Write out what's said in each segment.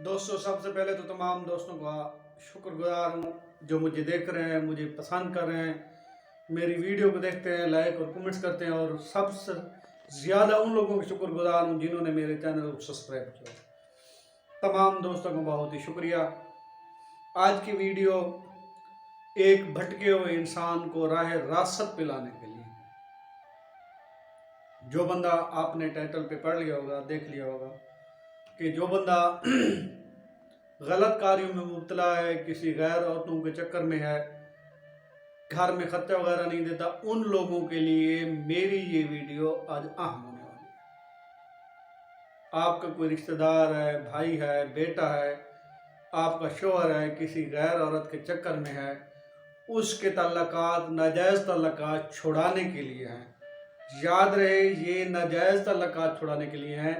दोस्तों, सबसे पहले तो तमाम दोस्तों का शुक्रगुजार हूँ जो मुझे देख रहे हैं, मुझे पसंद कर रहे हैं, मेरी वीडियो को देखते हैं, लाइक और कमेंट्स करते हैं। और सबसे ज़्यादा उन लोगों का शुक्रगुजार हूँ जिन्होंने मेरे चैनल को सब्सक्राइब किया। तमाम दोस्तों का बहुत ही शुक्रिया। आज की वीडियो एक भटके हुए इंसान को राह रासत पे लाने के लिए। जो बंदा आपने टाइटल पे पढ़ लिया होगा, देख लिया होगा कि जो बंदा गलत कार्यों में मुब्तला है, किसी गैर औरतों के चक्कर में है, घर में खर्चा वगैरह नहीं देता, उन लोगों के लिए मेरी ये वीडियो आज अहम होने वाली है। आपका कोई रिश्तेदार है, भाई है, बेटा है, आपका शौहर है, किसी गैर औरत के चक्कर में है, उसके तल्लकात, नाजायज़ तल्लकात छुड़ाने के लिए हैं। याद रहे, ये नाजायज़ तल्लकात छुड़ाने के लिए हैं।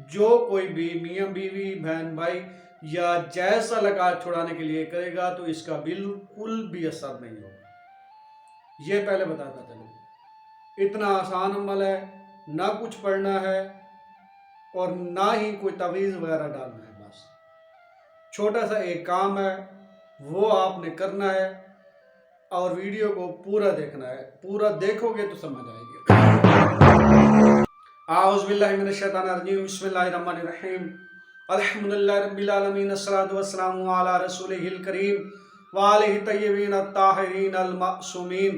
जो कोई भी मियाँ बीवी, बहन भाई या जायज़ तल्लकात छुड़ाने के लिए करेगा तो इसका बिल्कुल भी असर नहीं होगा। ये पहले बताता चलो, इतना आसान अमल है, ना कुछ पढ़ना है और ना ही कोई तवीज़ वगैरह डालना है। बस छोटा सा एक काम है, वो आपने करना है और वीडियो को पूरा देखना है। पूरा देखोगे तो समझ आएगी। आऊज़ु बिल्लाहि मिनश शैतानिर रजीम, बिस्मिल्लाहिर्रहमानिर रहीम, अल्हम्दुलिल्लाहि रब्बिल आलमीन, अस्सलातु वस्सलामु अला रसूलिहिल करीम व आलिहि तय्यबीन अत्ताहिरीन अल मासूमीन,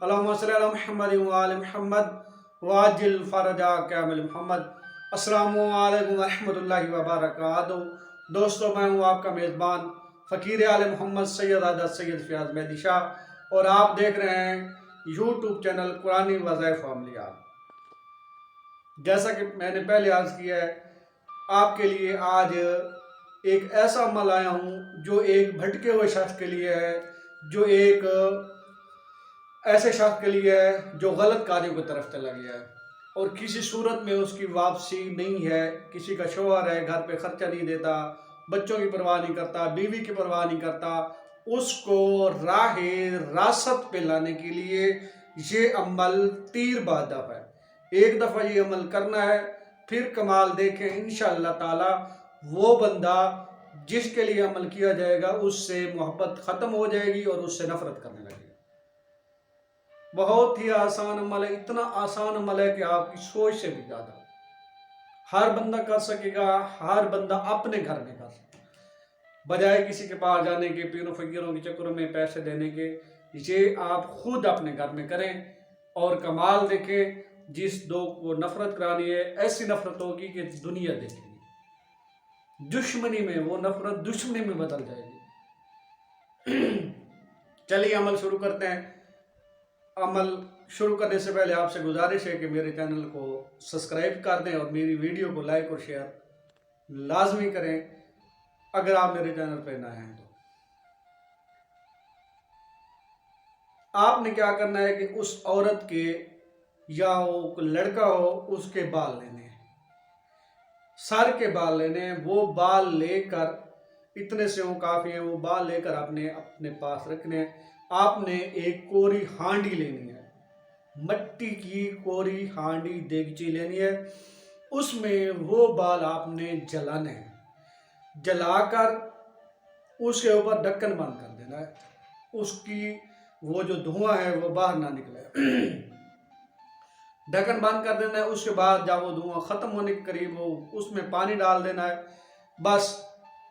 अल्लाहुम्मा सल्लि अला मुहम्मद व आलि मुहम्मद वाजिल फरजा कामिल मुहम्मद। अस्सलामु अलैकुम व रहमतुल्लाहि व बरकातहू। दोस्तों, मैं हूँ आपका मेज़बान फ़कीर आले मोहम्मद सैयद आदत सैयद फ़याज़ मेहदी शाह और आप देख रहे हैं यूट्यूब चैनल कुरानी वज़ाइफ़ अमलियात। जैसा कि मैंने पहले अर्ज़ किया है, आपके लिए आज एक ऐसा अमल आया हूँ जो एक भटके हुए शख्स के लिए है, जो एक ऐसे शख्स के लिए है जो गलत कार्यों की तरफ चला गया है और किसी सूरत में उसकी वापसी नहीं है। किसी का शौहर है, घर पे खर्चा नहीं देता, बच्चों की परवाह नहीं करता, बीवी की परवाह नहीं करता, उसको राह रासत पे लाने के लिए ये अमल तीर बादफ है। एक दफ़ा ये अमल करना है, फिर कमाल देखें इंशाअल्लाह ताला। वो बंदा जिसके लिए अमल किया जाएगा उससे मोहब्बत ख़त्म हो जाएगी और उससे नफ़रत करने लगेगा। बहुत ही आसान अमल है, इतना आसान अमल है कि आपकी सोच से भी ज़्यादा हर बंदा कर सकेगा। हर बंदा अपने घर में कर सकेगा, बजाय किसी के पास जाने के, पीरों फकीरों के चक्करों में पैसे देने के। ये आप खुद अपने घर में करें और कमाल देखें। जिस दो को नफरत करानी है, ऐसी नफरत होगी कि दुनिया देखेगी। दुश्मनी में वो नफरत दुश्मनी में बदल जाएगी। चलिए अमल शुरू करते हैं। अमल शुरू करने से पहले आपसे गुजारिश है कि मेरे चैनल को सब्सक्राइब कर दें और मेरी वीडियो को लाइक और शेयर लाजमी करें अगर आप मेरे चैनल पर नए हैं तो। आपने क्या करना है कि उस औरत के या वो लड़का हो, उसके बाल लेने हैं, सर के बाल लेने हैं। वो बाल लेकर, इतने से वो काफ़ी हैं, वो बाल लेकर आपने अपने पास रखने हैं। आपने एक कोरी हांडी लेनी है, मट्टी की कोरी हांडी देगची लेनी है। उसमें वो बाल आपने जलाने हैं। जलाकर उसके ऊपर ढक्कन बंद कर देना है, उसकी वो जो धुआं है वो बाहर ना निकले। ढक्कन बंद कर देना है। उसके बाद जब वो धुआं ख़त्म होने के करीब हो, उसमें पानी डाल देना है। बस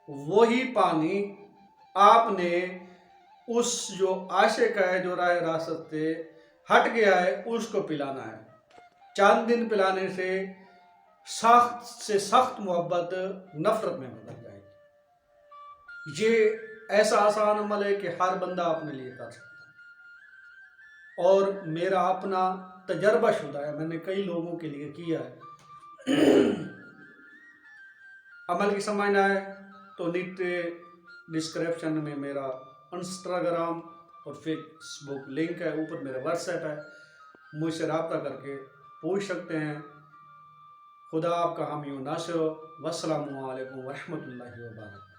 वही पानी आपने उस जो आशिक है, जो राह रासत से हट गया है, उसको पिलाना है। चंद दिन पिलाने से सख्त मोहब्बत नफरत में बदल जाएगी। ये ऐसा आसान अमल है कि हर बंदा अपने लिए कर सकता है और मेरा अपना तजर्बा शुदा है, मैंने कई लोगों के लिए किया है। अमल की समझना है तो नीचे डिस्क्रिप्शन में मेरा इंस्टाग्राम और फेसबुक लिंक है, ऊपर मेरा व्हाट्सएप है, मुझसे रब्ता करके पूछ सकते हैं। खुदा आपका हामी व नासिर। वस्सलामु अलैकुम व रहमतुल्लाहि व बरकातहू।